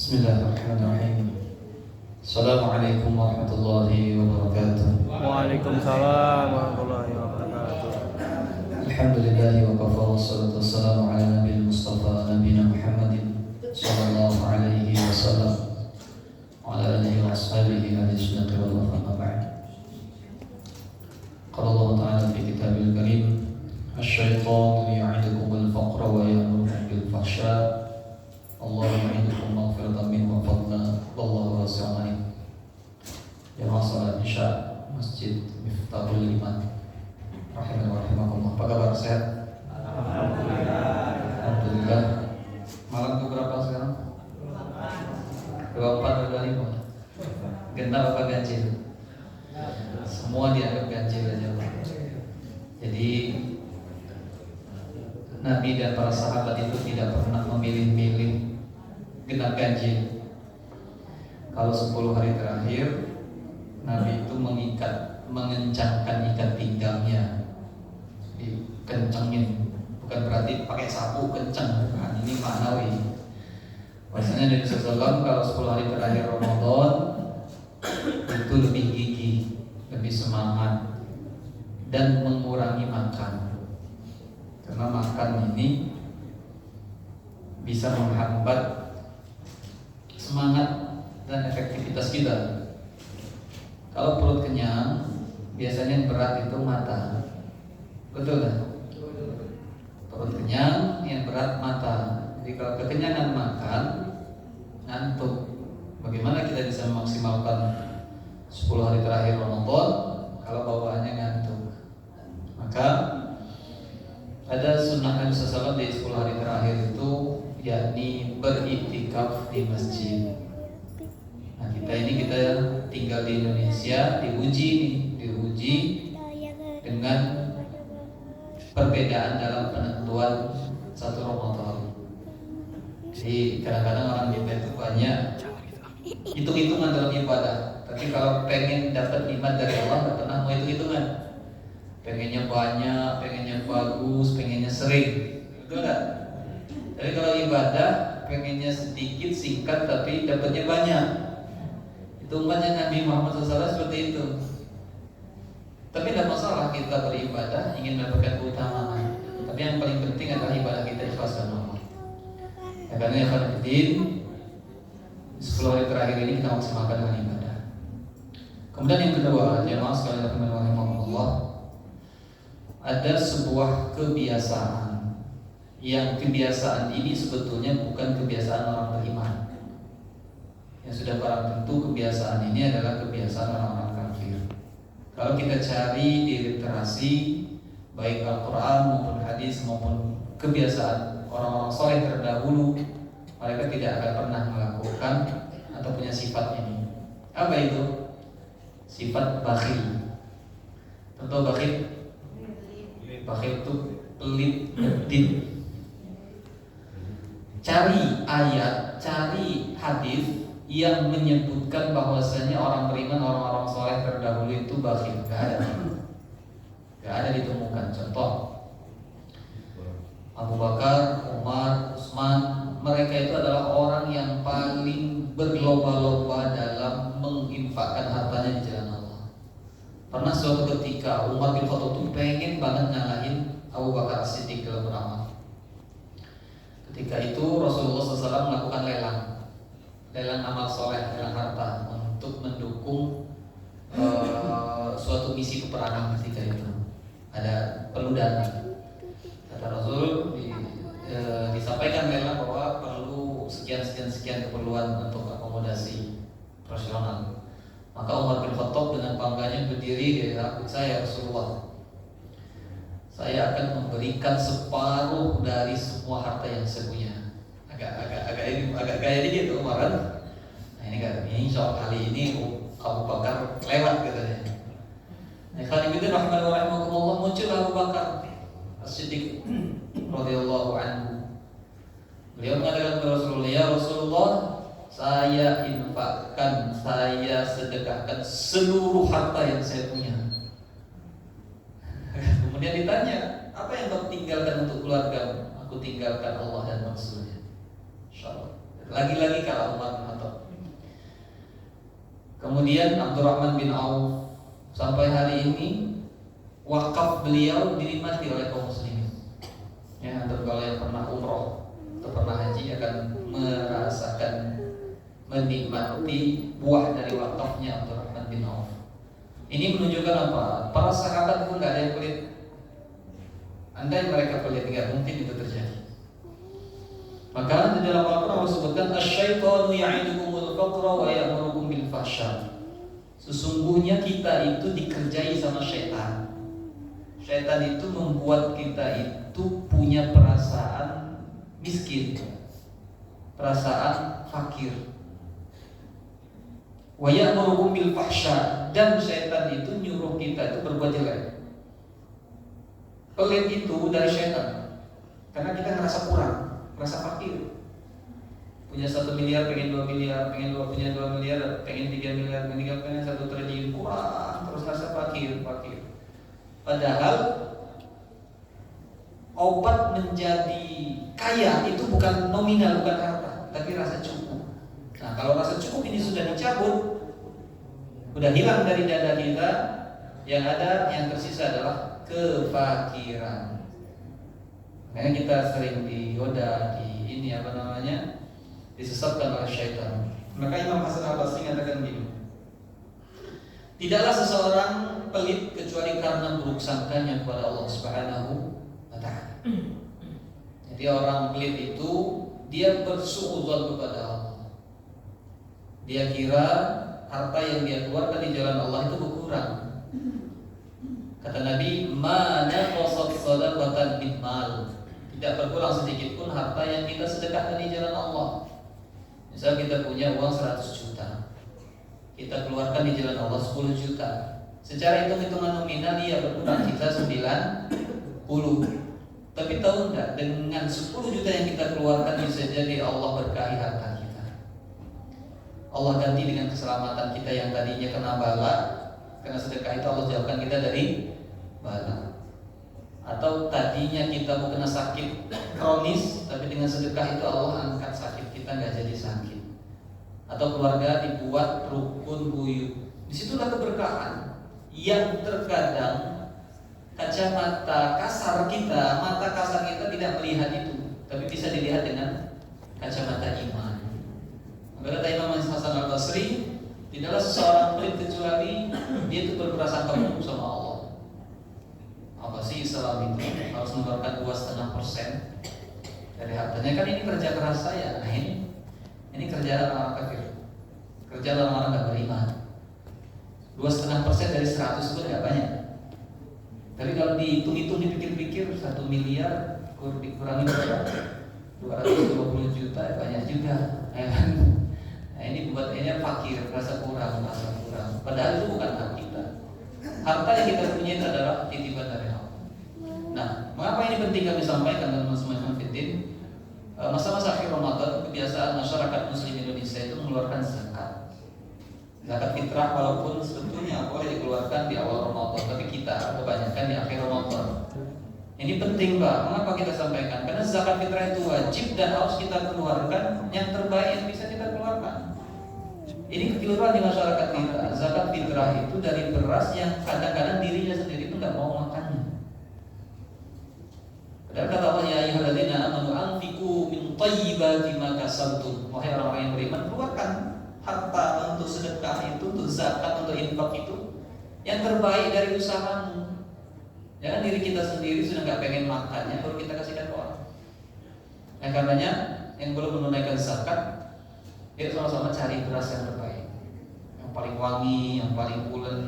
Bismillahirrahmanirrahim. Assalamualaikum warahmatullahi wabarakatuh. Waalaikumsalam warahmatullahi wabarakatuh. Alhamdulillahi wa kafa wassalatu wassalamu ala nabiyil mustafa nabiyina Muhammadin sallallahu alaihi wasallam wa ala alihi wa ashabihi ahli sunnati wal wafa ba'd. Qala Allah ta'ala fi kitabil karim, asy-syaitanu ya'idukumul faqra wa ya'murukum bil fahsya. Allah ya'idukum maghfiratan minhu wa fadlan wallahu wasi'un alim. Jamaah salat Isya Masjid Miftahul Iman rahimani wa rahimakumullah. Apa kabar, sehat? Alhamdulillah. Malam ke berapa sekarang? 24 atau 25? Genap apa ganjil? Semua dianggap ganjil aja. Jadi Nabi dan para sahabat itu tidak pernah memilih-milih genap ganjil. Kalau 10 hari terakhir Nabi itu mengencangkan ikat pinggangnya, dikencengin, bukan berarti pakai sapu kenceng, nah, ini maknawi. Biasanya Nabi SAW kalau 10 hari terakhir Ramadan itu lebih gigih, lebih semangat dan mengurangi makan, karena makan ini bisa menghambat semangat dan efektivitas kita. Kalau perut kenyang, biasanya yang berat itu mata. Betul kan? Perut kenyang, yang berat mata. Jadi kalau kekenyangan makan, ngantuk. Bagaimana kita bisa memaksimalkan 10 hari terakhir Ramadan kalau bawaannya ngantuk? Maka ada sunnah Nabi SAW di 10 hari terakhir itu, yakni beriktikaf di masjid. Nah, kita tinggal di Indonesia, diuji dengan perbedaan dalam penentuan satu Ramadan. Jadi kadang-kadang orang kita itu banyak hitung-hitungan dalam ibadah, tapi kalau pengen dapat nikmat dari Allah nggak pernah mau hitung-hitungan. Pengennya banyak, pengennya bagus, pengennya sering, betul nggak? Tapi kalau ibadah pengennya sedikit, singkat, tapi dapatnya banyak. Itu umatnya Nabi Muhammad SAW seperti itu. Tapi tidak masalah kita beribadah ingin mendapatkan keutamaan. Tapi yang paling penting adalah ibadah kita ikhlas karena Allah. Ya, karena ya Fadidin, 10 hari terakhir ini kita maksimalkan dengan ibadah. Kemudian yang kedua, jemaah sekalian rahimahumullah, ada sebuah kebiasaan yang kebiasaan ini sebetulnya bukan kebiasaan orang beriman. Yang sudah barang tentu kebiasaan ini adalah kebiasaan orang-orang kafir. Kalau kita cari di literasi baik Al-Quran maupun hadis maupun kebiasaan orang-orang soleh terdahulu, mereka tidak akan pernah melakukan atau punya sifat ini. Apa itu? Sifat bakhil. Tentu bakhil. Bakhil itu pelit, medit. Cari ayat, cari hadis yang menyebutkan bahwasanya orang beriman, orang-orang soleh terdahulu itu bakhil. Gak ada ditemukan. Contoh, Abu Bakar, Umar, Utsman, mereka itu adalah orang yang paling berlomba-lomba dalam menginfakkan hartanya di jalan Allah. Pernah suatu ketika Umar bin Khattab itu pengen banget ngalahin Abu Bakar As-Siddiq dalam beramal. Ketika itu Rasulullah SAW melakukan lelang amal soleh, lelang harta untuk mendukung suatu misi peperangan ketika itu. Ada perlu dana. Kata Rasul disampaikan lelang bahwa perlu sekian keperluan untuk akomodasi operasional. Maka Umar bin Khattab dengan bangganya berdiri, dia saya Rasulullah, saya akan memberikan separuh dari semua harta yang saya punya. Agak gaya dikit Umar kan. Nah ini soal kali ini Abu Bakar lewat katanya. Nah kali itu rahimahullah muncul Abu Bakar As-Siddiq radhiyallahu anhu. Beliau mengatakan kepada Rasulullah, ya Rasulullah, saya infakkan, saya sedekahkan seluruh harta yang saya punya. Kemudian ditanya, apa yang kau tinggalkan untuk keluarga? Aku tinggalkan Allah dan Rasulnya. Insyaallah. Lagi-lagi kalah Umar bin Khattab. Kemudian Abdurrahman bin Auf, sampai hari ini wakaf beliau dinikmati oleh kaum muslimin. Ya, untuk kalau yang pernah umroh atau pernah haji akan merasakan, menikmati buah dari wakafnya Abdurrahman bin Auf. Ini menunjukkan apa? Para sahabat pun tidak ada yang pelit. Andai mereka pelit, tidak mungkin itu terjadi. Maka di dalam Al-Quran Allah sebutkan asy-syaitanu ya'idukumul faqra wa ya'murukum bil fahsya. Sesungguhnya kita itu dikerjai sama syaitan. Syaitan itu membuat kita itu punya perasaan miskin, perasaan fakir. Wa ya'murukum bil fahsya, dan syaitan itu nyuruh kita itu berbuat jelek. Pelit itu dari syaitan, karena kita ngerasa kurang, ngerasa fakir. Punya 1 miliar, pengen 2 miliar, punya 2 miliar, pengen 3 miliar, pengen 1 triliun, kurang, terus rasa fakir. Padahal obat menjadi kaya itu bukan nominal, bukan harta, tapi rasa cukup. Nah, kalau rasa cukup ini sudah dicabut, sudah hilang dari dada kita, yang ada, yang tersisa adalah kefakiran. Makanya kita sering digoda, disesatkan oleh syaitan. Maka Imam Hasan Al-Basri mengatakan begini: tidaklah seseorang pelit kecuali karena buruk sangkanya kepada Allah Subhanahu wa Ta'ala. Jadi orang pelit itu dia bersuudzon kepada Allah. Dia kira harta yang dia keluarkan di jalan Allah itu berkurang. Kata Nabi, "Ma naqasat shadaqatan min mal." Tidak berkurang sedikit pun harta yang kita sedekahkan di jalan Allah. Misal kita punya uang 100 juta, kita keluarkan di jalan Allah 10 juta. Secara hitung-hitungan nominal dia berkurang kita 90. Tapi tahu enggak, dengan 10 juta yang kita keluarkan bisa jadi Allah berkahi harta kita. Allah ganti dengan keselamatan kita yang tadinya kena bala. Karena sedekah itu Allah jauhkan kita dari bala. Atau tadinya kita mau kena sakit kronis, tapi dengan sedekah itu Allah angkat sakit kita nggak jadi sakit. Atau keluarga dibuat rukun buyut. Disitulah keberkahan yang terkadang kacamata kasar kita, mata kasar kita tidak melihat itu, tapi bisa dilihat dengan kacamata iman. Kata Imam Hasan Al-Basri, tidaklah seseorang pelit kecuali dia itu berprasangka buruk sama Allah. Apa sih Islam itu harus mengeluarkan 2,5% dari hartanya? Kan ini kerja keras saya. Nah ini kerjaan orang kafir, kerjaan orang nggak beriman. 2,5% dari 100 pun nggak banyak. Tapi kalau dihitung-hitung, dipikir-pikir, 1 miliar dikurangi berapa? 220 juta, ya banyak juga. Nah ini buatnya fakir, rasa kurang. Padahal itu bukan hak kita. Harta yang kita punya itu adalah titipan dari Allah. Nah, mengapa ini penting kami sampaikan teman-teman fitin? Masa-masa akhir Ramadan, kebiasaan masyarakat Muslim Indonesia itu mengeluarkan zakat. Zakat fitrah walaupun sebetulnya boleh dikeluarkan di awal Ramadan, tapi kita kebanyakan di akhir Ramadan. Ini penting Pak, mengapa kita sampaikan? Karena zakat fitrah itu wajib dan harus kita keluarkan yang terbaik yang bisa kita keluarkan. Ini kekeliruan di masyarakat kita. Zakat fitrah itu dari beras yang kadang-kadang dirinya sendiri itu nggak mau makannya. Padahal kata Allah, ya ayyuhalladzina amanu anfiqu min thayyibati ma kasabtum. Wahai orang-orang yang beriman, keluarkan harta untuk sedekah itu, untuk zakat, untuk infak itu yang terbaik dari usahamu. Jangan diri kita sendiri sudah nggak pengen makannya baru kita kasihkan ke orang. Yang karenanya yang belum menunaikan zakat, yuk sama-sama cari beras yang terbaik, yang paling wangi, yang paling pulen.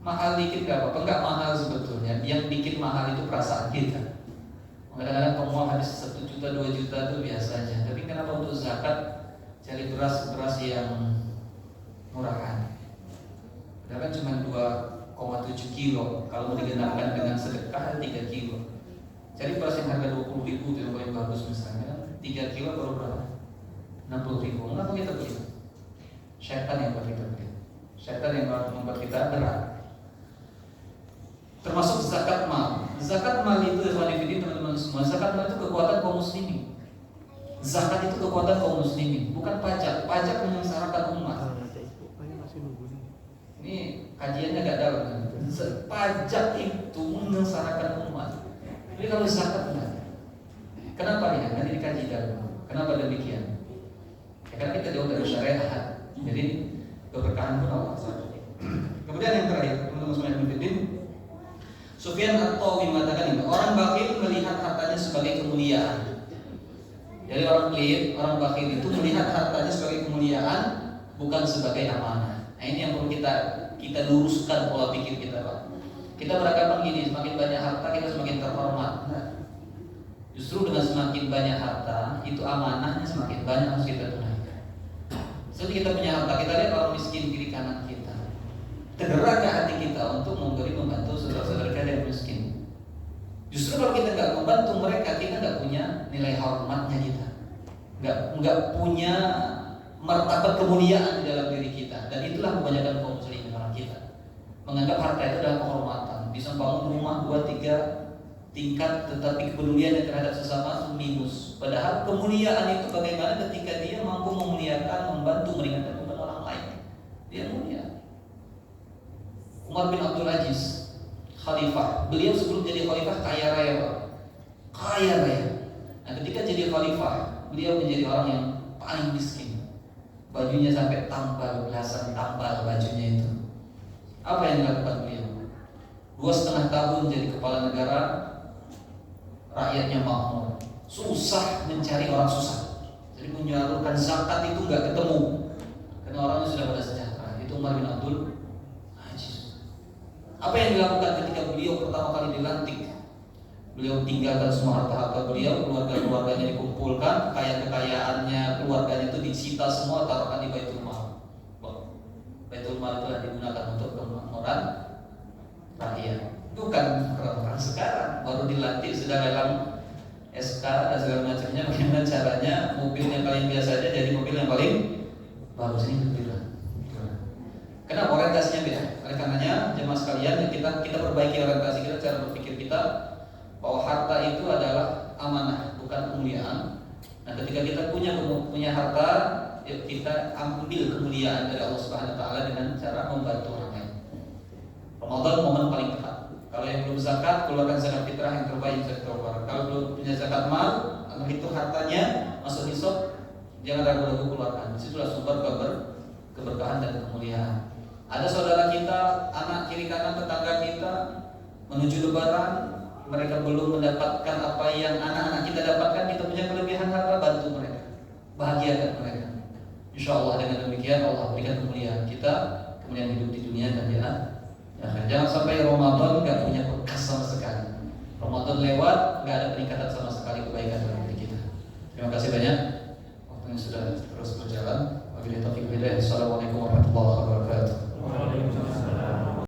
Mahal dikit gak apa-apa, enggak mahal sebetulnya. Yang bikin mahal itu perasaan kita. Kadang-kadang kamu habis 1 juta, 2 juta itu biasa aja. Tapi kenapa untuk zakat cari beras yang murahan? Padahal kan cuma 2,7 kilo. Kalau digenapkan dengan sedekah 3 kilo. Cari beras yang harga 20.000 itu yang paling bagus misalnya. 3 kilo baru berapa? 60.000. Mengapa kita beli? Syaitan yang membuat kita beli. Syaitan yang membuat kita berat. Termasuk zakat mal. Zakat mal itu teman-teman semua. Zakat mal itu kekuatan kaum muslimin. Zakat itu kekuatan kaum muslimin, bukan pajak. Pajak menyengsarakan umat. Ini kajiannya agak dalam kan? Pajak itu menyengsarakan umat. Jadi kalau zakat enggak. Kenapa ya? Nanti dikaji dalam. Kenapa demikian? Ya, karena kita jauh dari syariat. Jadi keberkahan pun Allah. Kemudian yang terakhir, teman-teman sekalian, Sufyan At-Thauri mengatakan ini, orang bakhil melihat hartanya sebagai kemuliaan. Jadi orang pelit, orang bakhil itu melihat hartanya sebagai kemuliaan, bukan sebagai amanah. Nah ini yang perlu kita luruskan pola pikir kita, Pak. Kita beranggapan gini, semakin banyak harta kita semakin terhormat. Nah, justru dengan semakin banyak harta, itu amanahnya semakin banyak harus kita tunaikan. Seperti kita punya harta, kita lihat orang miskin kiri kanan kita. Tergerak ke hati kita untuk membantu saudara-saudara kita yang miskin. Justru kalau kita nggak membantu mereka, kita nggak punya nilai hormatnya kita, nggak punya martabat kemuliaan di dalam diri kita. Dan itulah kebanyakan kaum muslimin orang kita menganggap harta itu adalah kehormatan. Bisa bangun rumah 2-3 tingkat, tetapi kepeduliannya terhadap sesama itu minus. Padahal kemuliaan itu bagaimana ketika dia mampu memuliakan, membantu meringankan beban orang lain, dia mulia. Umar bin Abdul Aziz, khalifah. Beliau sebelum jadi khalifah kaya raya, Pak. Kaya raya. Nah, ketika jadi khalifah, beliau menjadi orang yang paling miskin. Bajunya sampai tambal, belasan tambal bajunya itu. Apa yang dilakukan beliau? 2,5 tahun jadi kepala negara, rakyatnya makmur. Susah mencari orang susah. Jadi menyalurkan zakat itu nggak ketemu, karena orangnya sudah pada sejahtera. Itu Umar bin Abdul Aziz. Apa yang dilakukan ketika beliau pertama kali dilantik? Beliau tinggalkan semua harta-harta beliau, keluarga-keluarganya dikumpulkan, kekayaan-kekayaannya, keluarganya itu disita semua, taruhkan di Baitul Mal. Baitul Mal itu digunakan untuk kemakmuran rakyat. Bukan orang sekarang baru dilantik sudah lelang SK dan segala macamnya. Bagaimana caranya mobil yang paling biasa aja jadi mobil yang paling bagus ini berbeda. Kenapa orientasinya beda? Oleh karenanya jemaah sekalian, kita perbaiki orientasi kita, cara berpikir kita bahwa harta itu adalah amanah, bukan kemuliaan. Nah, ketika kita punya harta, kita ambil kemuliaan dari Allah Subhanahu wa taala dengan cara membantu orang lain. Ramadan momen paling tepat. Kalau yang belum zakat, keluarkan zakat fitrah yang terbaik bisa dikeluarkan. Kalau belum punya zakat mal, atau itu hartanya masuk nisab, jangan ragu-ragu keluarkan. Disitulah sumber keberkahan dan kemuliaan. Ada saudara kita, anak kiri kanan tetangga kita menuju lebaran, mereka belum mendapatkan apa yang anak-anak kita dapatkan, kita punya kelebihan harta, bantu mereka, bahagiakan mereka. Insya Allah dengan demikian Allah berikan kemuliaan kita, kemudian hidup di dunia dan di akhirat. Jangan sampai Ramadan nggak punya bekas sama sekali. Ramadan lewat, nggak ada peningkatan sama sekali kebaikan dalam diri kita. Terima kasih banyak.